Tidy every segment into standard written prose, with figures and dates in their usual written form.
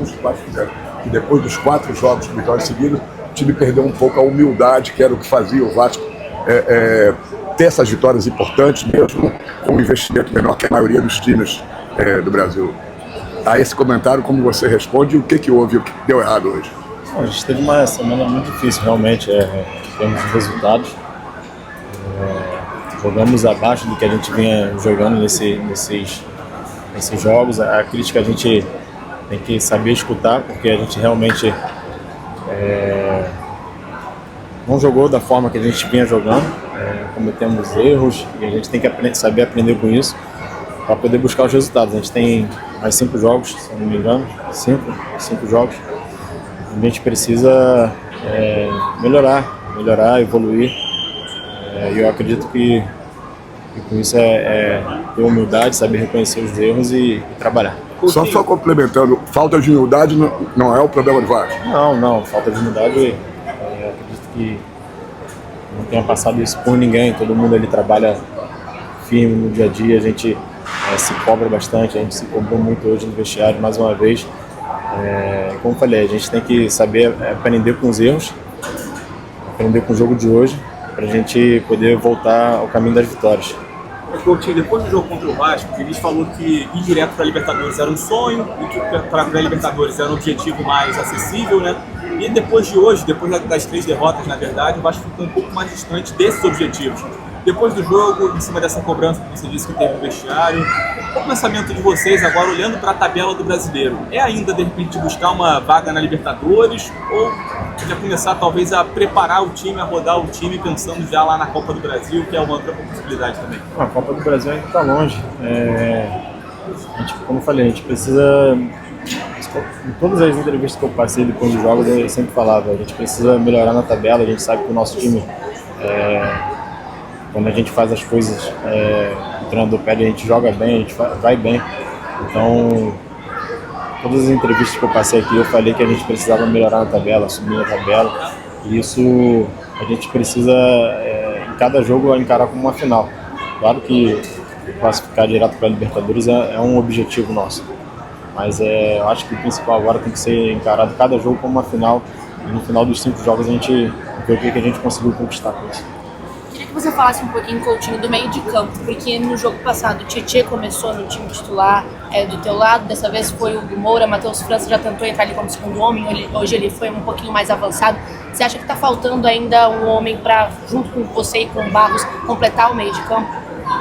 alguns pais fizeram, que depois dos 4 jogos com vitórias seguidas, o time perdeu um pouco a humildade, que era o que fazia o Vasco ter essas vitórias importantes, mesmo com um investimento menor que a maioria dos times do Brasil. A esse comentário, como você responde, e o que houve, o que deu errado hoje? A gente teve uma semana muito difícil, realmente, temos resultados. Jogamos abaixo do que a gente vinha jogando nesses jogos. A crítica a gente tem que saber escutar, porque a gente realmente não jogou da forma que a gente vinha jogando, cometemos erros e a gente tem que saber aprender com isso para poder buscar os resultados. A gente tem mais 5 jogos, se não me engano, 5 jogos. A gente precisa melhorar, evoluir. E eu acredito que com isso ter humildade, saber reconhecer os erros e trabalhar. Só complementando, falta de humildade não é o problema do Vasco? Não, falta de humildade, acredito que não tenha passado isso por ninguém. Todo mundo ali trabalha firme no dia a dia, a gente se cobra bastante, a gente se cobrou muito hoje no vestiário mais uma vez. Como eu falei, a gente tem que saber aprender com os erros, aprender com o jogo de hoje, para a gente poder voltar ao caminho das vitórias. Coutinho, depois do jogo contra o Vasco, o Diniz falou que ir direto para a Libertadores era um sonho e que para a Libertadores era um objetivo mais acessível, né? E depois de hoje, depois das 3 derrotas, na verdade, o Vasco ficou um pouco mais distante desses objetivos. Depois do jogo, em cima dessa cobrança que você disse que teve no vestiário, qual o pensamento de vocês agora olhando para a tabela do Brasileiro? É ainda, de repente, buscar uma vaga na Libertadores ou já começar talvez a preparar o time, a rodar o time pensando já lá na Copa do Brasil, que é uma outra possibilidade também? A Copa do Brasil ainda está longe. Como eu falei, a gente precisa... Em todas as entrevistas que eu passei depois dos jogos, eu sempre falava, a gente precisa melhorar na tabela. A gente sabe que o nosso time, quando a gente faz as coisas, o treinador pede, a gente joga bem, a gente vai bem. Então, todas as entrevistas que eu passei aqui, eu falei que a gente precisava melhorar na tabela, subir na tabela. E isso a gente precisa, em cada jogo, encarar como uma final. Claro que classificar direto para a Libertadores é um objetivo nosso. Mas eu acho que o principal agora tem que ser encarado cada jogo como uma final. E no final dos 5 jogos a gente vê o que a gente conseguiu conquistar com isso. Queria que você falasse um pouquinho, Coutinho, do meio de campo, porque no jogo passado o Tietê começou no time titular do teu lado, dessa vez foi o Hugo Moura, Matheus França já tentou entrar ali como segundo homem, hoje ele foi um pouquinho mais avançado. Você acha que está faltando ainda um homem para, junto com você e com o Barros, completar o meio de campo?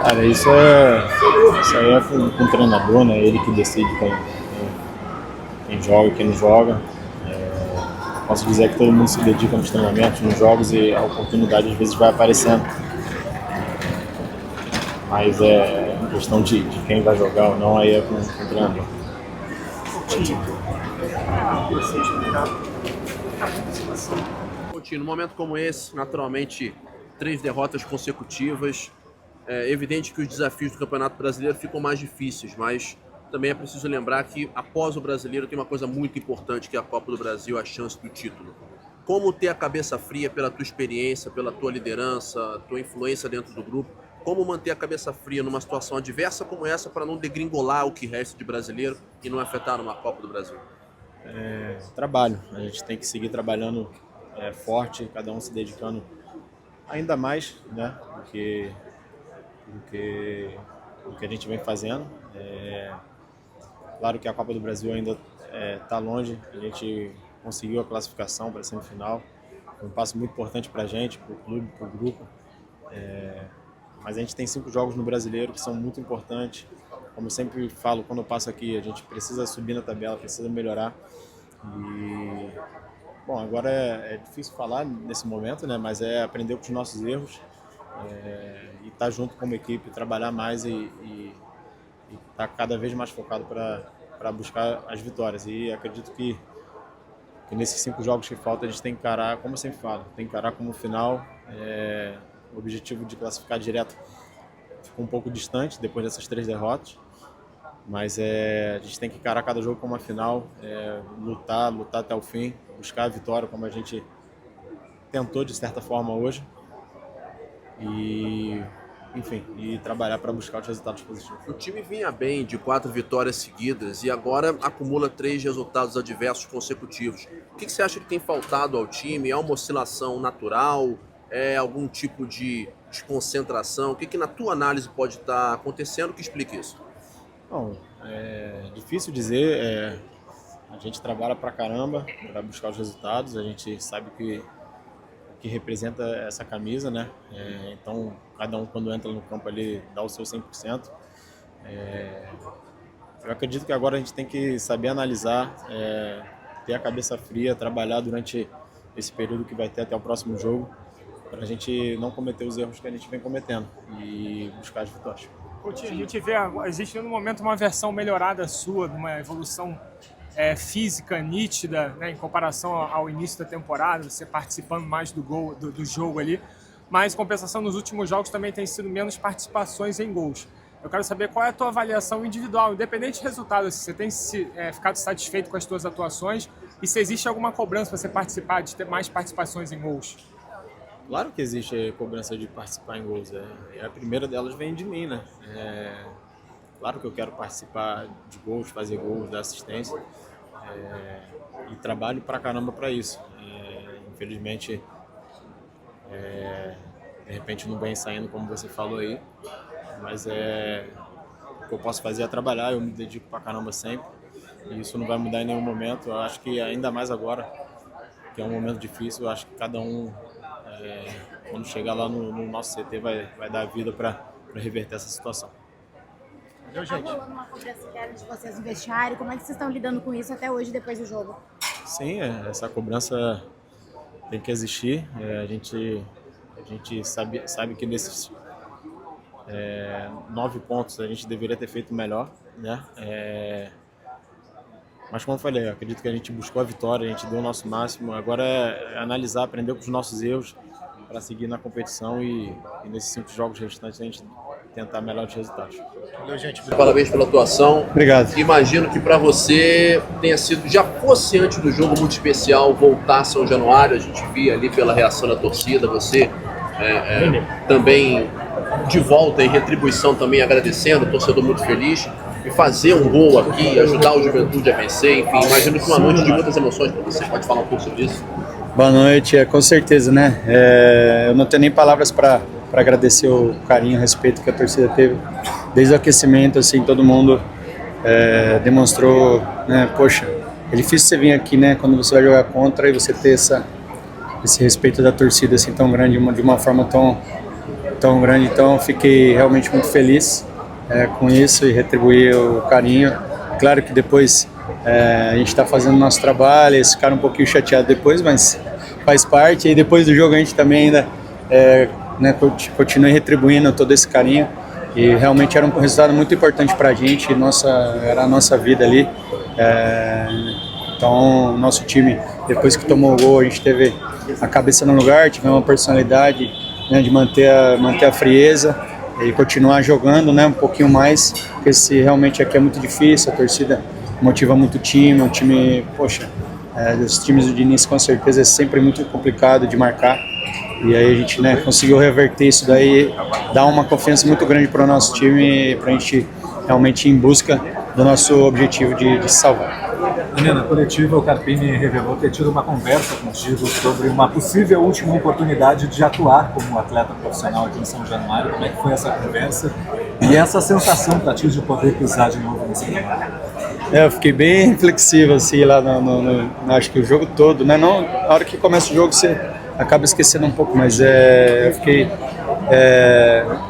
Cara, isso aí é com o treinador, né? Ele que decide quem joga e quem não joga. Posso dizer que todo mundo se dedica nos treinamentos, nos jogos, e a oportunidade às vezes vai aparecendo. Mas questão de quem vai jogar ou não, aí é com o treinador. Coutinho, num momento como esse, naturalmente, 3 derrotas consecutivas, é evidente que os desafios do Campeonato Brasileiro ficam mais difíceis, mas também é preciso lembrar que após o Brasileiro tem uma coisa muito importante, que é a Copa do Brasil, a chance do título. Como ter a cabeça fria pela tua experiência, pela tua liderança, tua influência dentro do grupo, como manter a cabeça fria numa situação adversa como essa para não degringolar o que resta de brasileiro e não afetar numa Copa do Brasil? Trabalho, a gente tem que seguir trabalhando forte, cada um se dedicando ainda mais, né, do que a gente vem fazendo. Claro que a Copa do Brasil ainda está longe, a gente conseguiu a classificação para a semifinal, foi um passo muito importante para a gente, para o clube, para o grupo, mas a gente tem 5 jogos no Brasileiro que são muito importantes. Como eu sempre falo quando eu passo aqui, a gente precisa subir na tabela, precisa melhorar. E, bom, agora é difícil falar nesse momento, né, mas é aprender com os nossos erros, e estar junto como equipe, trabalhar mais e estar cada vez mais focado para buscar as vitórias. E acredito que nesses 5 jogos que faltam a gente tem que encarar, como eu sempre falo, tem que encarar como final. O objetivo de classificar direto ficou um pouco distante depois dessas 3 derrotas, mas a gente tem que encarar cada jogo como uma final, lutar até o fim, buscar a vitória como a gente tentou de certa forma hoje. E enfim, e trabalhar para buscar os resultados positivos. O time vinha bem de 4 vitórias seguidas e agora acumula 3 resultados adversos consecutivos. O que você acha que tem faltado ao time? É uma oscilação natural? É algum tipo de desconcentração? O que na tua análise pode estar acontecendo que explique isso? Bom, é difícil dizer. A gente trabalha pra caramba para buscar os resultados. A gente sabe o que representa essa camisa, né? Então, cada um quando entra no campo ali dá o seu 100%. Eu acredito que agora a gente tem que saber analisar, ter a cabeça fria, trabalhar durante esse período que vai ter até o próximo jogo, para a gente não cometer os erros que a gente vem cometendo e buscar as vitórias. Coutinho, a gente vê, existe no momento uma versão melhorada sua, de uma evolução física nítida, né, em comparação ao início da temporada, você participando mais do jogo ali, mas em compensação nos últimos jogos também tem sido menos participações em gols. Eu quero saber qual é a tua avaliação individual, independente de resultados, se você tem ficado satisfeito com as tuas atuações e se existe alguma cobrança para você participar, de ter mais participações em gols. Claro que existe cobrança de participar em gols, a primeira delas vem de mim, né? Claro que eu quero participar de gols, fazer gols, dar assistência, e trabalho pra caramba para isso. Infelizmente, de repente não vem saindo como você falou aí, mas o que eu posso fazer é trabalhar, eu me dedico pra caramba sempre, e isso não vai mudar em nenhum momento. Eu acho que ainda mais agora, que é um momento difícil, eu acho que cada um, quando chegar lá no nosso CT, vai dar a vida para reverter essa situação. Tá rolando uma cobrança interna de vocês no vestiário, como é que vocês estão lidando com isso até hoje, depois do jogo? Sim, essa cobrança tem que existir. A gente sabe que nesses 9 pontos a gente deveria ter feito melhor, né? Mas como eu falei, eu acredito que a gente buscou a vitória, a gente deu o nosso máximo. Agora é analisar, aprender com os nossos erros para seguir na competição e nesses 5 jogos restantes a gente tentar melhores resultados. Valeu, gente. Parabéns pela atuação. Obrigado. Imagino que para você tenha sido, já fosse antes do jogo, muito especial voltar a São Januário. A gente via ali pela reação da torcida, você também de volta e retribuição também agradecendo, torcedor muito feliz. E fazer um gol aqui, ajudar o Juventude a vencer, enfim, imagino que uma noite de muitas emoções para você. Pode falar um pouco sobre isso? Boa noite, com certeza, né? Eu não tenho nem palavras para agradecer o carinho, o respeito que a torcida teve. Desde o aquecimento, assim, todo mundo demonstrou, né? Poxa, é difícil você vir aqui, né? Quando você vai jogar contra e você ter esse respeito da torcida assim tão grande, de uma forma tão grande. Então, eu fiquei realmente muito feliz com isso e retribuir o carinho. Claro que depois a gente está fazendo nosso trabalho, eles ficaram um pouquinho chateados depois, mas faz parte. E depois do jogo a gente também ainda continue retribuindo todo esse carinho. E realmente era um resultado muito importante para a gente, era a nossa vida ali. Então, o nosso time, depois que tomou o gol, a gente teve a cabeça no lugar, tivemos uma personalidade, né, de manter a frieza e continuar jogando, né, um pouquinho mais, porque realmente aqui é muito difícil, a torcida motiva muito o time, poxa, os times do Diniz com certeza é sempre muito complicado de marcar, e aí a gente, né, conseguiu reverter isso daí, dar uma confiança muito grande para o nosso time, para a gente realmente ir em busca do nosso objetivo de se salvar. Na coletiva, o Carpini revelou ter tido uma conversa contigo sobre uma possível última oportunidade de atuar como atleta profissional aqui em São Januário. Como é que foi essa conversa e essa sensação para ti de poder pisar de novo nesse lugar? Eu fiquei bem reflexivo assim lá acho que o jogo todo, né? Não, na hora que começa o jogo você acaba esquecendo um pouco, mas eu fiquei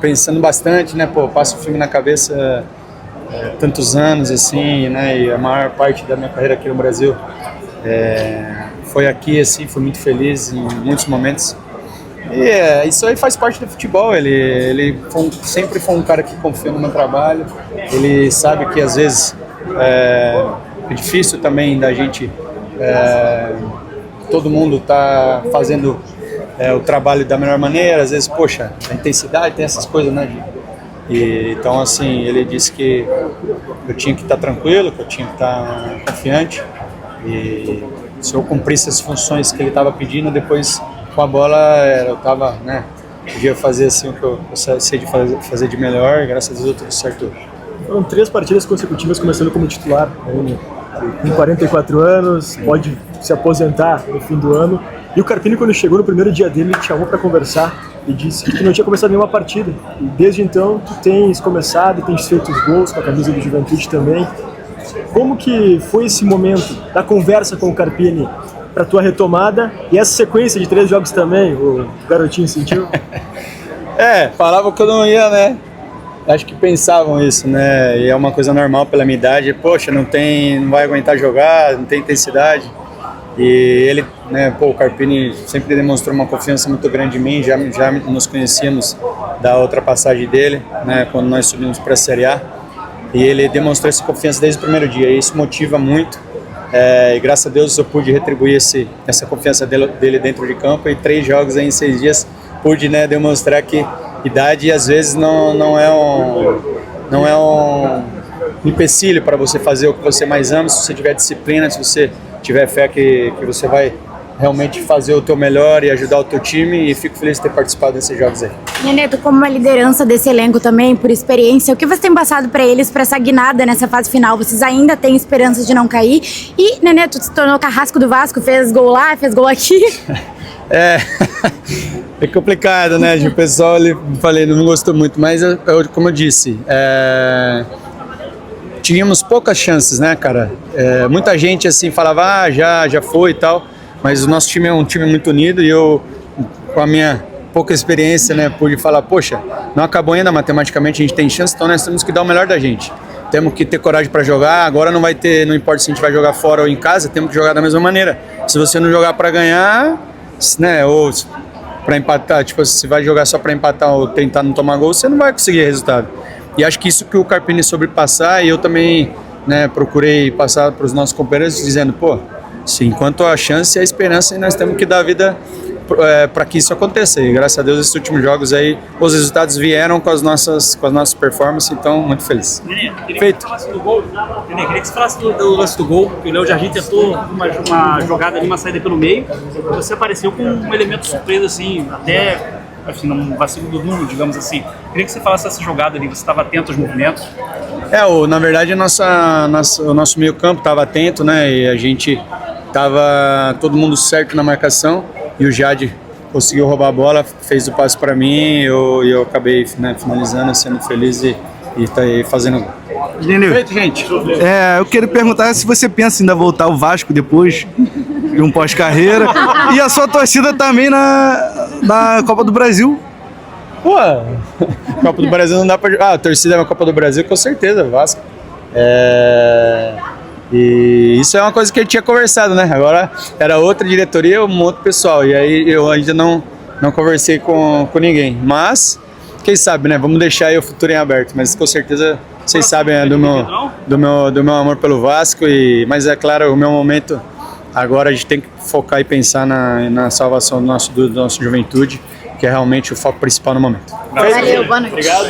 pensando bastante, né? Pô, passa o filme na cabeça tantos anos assim, né? E a maior parte da minha carreira aqui no Brasil foi aqui, assim, fui muito feliz em muitos momentos. E isso aí faz parte do futebol. Ele sempre foi um cara que confia no meu trabalho. Ele sabe que às vezes é difícil também da gente. Todo mundo tá fazendo o trabalho da melhor maneira. Às vezes, poxa, a intensidade tem essas coisas, né? Então, assim, ele disse que eu tinha que estar tranquilo, que eu tinha que estar confiante. E se eu cumprisse as funções que ele estava pedindo, depois com a bola eu estava, né, podia fazer assim o que eu sei de fazer de melhor, e graças a Deus deu tudo certo hoje. Foram 3 partidas consecutivas começando como titular, né? Com 44 anos, pode se aposentar no fim do ano. E o Carpini, quando chegou no primeiro dia dele, ele te chamou para conversar e disse que tu não tinha começado nenhuma partida. E desde então tu tens começado, tens feito os gols com a camisa do Juventude também. Como que foi esse momento da conversa com o Carpini para tua retomada e essa sequência de 3 jogos também, o garotinho sentiu? Falavam que eu não ia, né? Acho que pensavam isso, né? E é uma coisa normal pela minha idade. Poxa, não vai aguentar jogar, não tem intensidade. E ele, né, o Carpini sempre demonstrou uma confiança muito grande em mim. Já nos conhecíamos da outra passagem dele, né? Quando nós subimos para a Série A. E ele demonstrou essa confiança desde o primeiro dia. E isso motiva muito. E graças a Deus eu pude retribuir essa confiança dele dentro de campo. E 3 jogos aí em 6 dias pude, né, demonstrar que idade às vezes não é um empecilho para você fazer o que você mais ama, se você tiver disciplina, se você tiver fé que você vai realmente fazer o teu melhor e ajudar o teu time, e fico feliz de ter participado desses jogos aí. Neneto, como uma liderança desse elenco também, por experiência, o que você tem passado para eles para essa guinada nessa fase final? Vocês ainda têm esperança de não cair? E Neneto se tornou carrasco do Vasco, fez gol lá, fez gol aqui. É complicado, né? O pessoal, falei, não gostou muito, mas como eu disse, tínhamos poucas chances, né, cara? Muita gente assim falava, já foi e tal, mas o nosso time é um time muito unido e eu, com a minha pouca experiência, né, pude falar, poxa, não acabou ainda matematicamente, a gente tem chance, então nós temos que dar o melhor da gente. Temos que ter coragem para jogar, agora não importa se a gente vai jogar fora ou em casa, temos que jogar da mesma maneira. Se você não jogar para ganhar, né, ou para empatar, tipo, se vai jogar só para empatar ou tentar não tomar gol, você não vai conseguir resultado. E acho que isso que o Carpini soube passar, e eu também, né, procurei passar para os nossos companheiros dizendo, enquanto a chance e a esperança, nós temos que dar a vida para que isso aconteça. E graças a Deus, esses últimos jogos aí, os resultados vieram com as nossas performances, então muito feliz. Queria que você falasse do lance do gol, que o Léo Jardim tentou uma jogada ali, uma saída pelo meio, e você apareceu com um elemento surpresa, assim, até num vacilo do Nuno, digamos assim. Queria que você falasse dessa jogada ali, você estava atento aos movimentos? Na verdade, o nosso meio campo estava atento, né, e a gente estava todo mundo certo na marcação, e o Jade conseguiu roubar a bola, fez o passe para mim, e eu acabei, né, finalizando, sendo feliz e tá aí fazendo gol. Feito, gente. Eu queria perguntar se você pensa em ainda voltar ao Vasco depois de um pós-carreira, e a sua torcida também na Copa do Brasil. Copa do Brasil não dá pra jogar. A torcida na Copa do Brasil, com certeza, Vasco. E isso é uma coisa que a gente tinha conversado, né? Agora era outra diretoria, um outro pessoal. E aí eu ainda não conversei com ninguém. Mas, quem sabe, né? Vamos deixar aí o futuro em aberto. Mas com certeza vocês sabem, né, do meu amor pelo Vasco. Mas é claro, o meu momento agora a gente tem que focar e pensar na salvação do nosso Juventude, que é realmente o foco principal no momento. Valeu, boa noite. Obrigado.